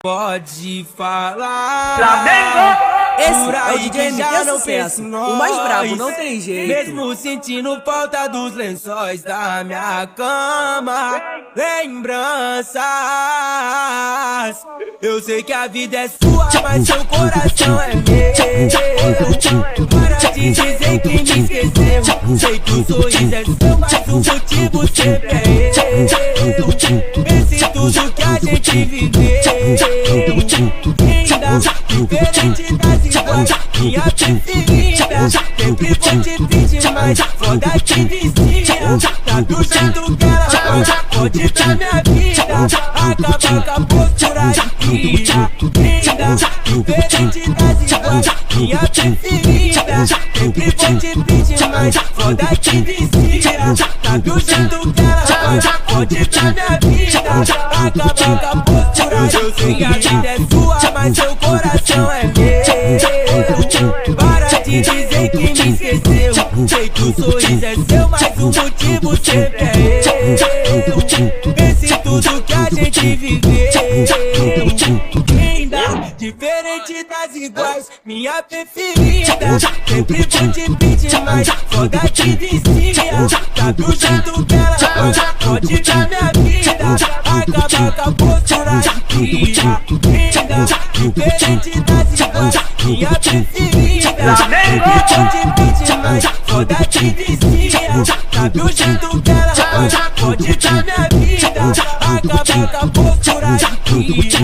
Pode falar. Flamengo! Esse é o DJ MT Sucesso, o mais brabo, não tem jeito. Mesmo sentindo falta dos lençóis da minha cama, lembranças. Eu sei que a vida é sua, mas seu coração é meu. Para de dizer que me esqueceu. Sei que o sorriso é seu, mas o motivo sempre é eu. Pense em tudo que a gente viveu. Linda, diferente das iguais, minha preferida. Sempre vou te pedir mais, foda que vicia. Tá do jeito que ela faz, pode dar minha vida. Acaba com a postura de cria. Linda, diferente das iguais, minha preferida. Sempre vou te pedir mais, foda que vicia. Tá do jeito que ela faz, pode dar minha vida. Acaba com a postura de cria. Eu sei que a vida é sua, mas seu coração é meu. Para de dizer que me esqueceu. Sei que o sorriso é seu, mas o motivo sempre é eu. Pense em tudo que a gente viveu. Linda, diferente das iguais, minha preferida. Sempre vou te pedir mais, foda que vicia. Tá do jeito que ela faz, pode dar minha vida. Acaba com a postura de cria. Linda, diferente das iguais, minha preferida. Sempre vou te pedir mais, foda que vicia. Tá do jeito que ela faz, pode dar minha vida. Acaba com a postura de cria.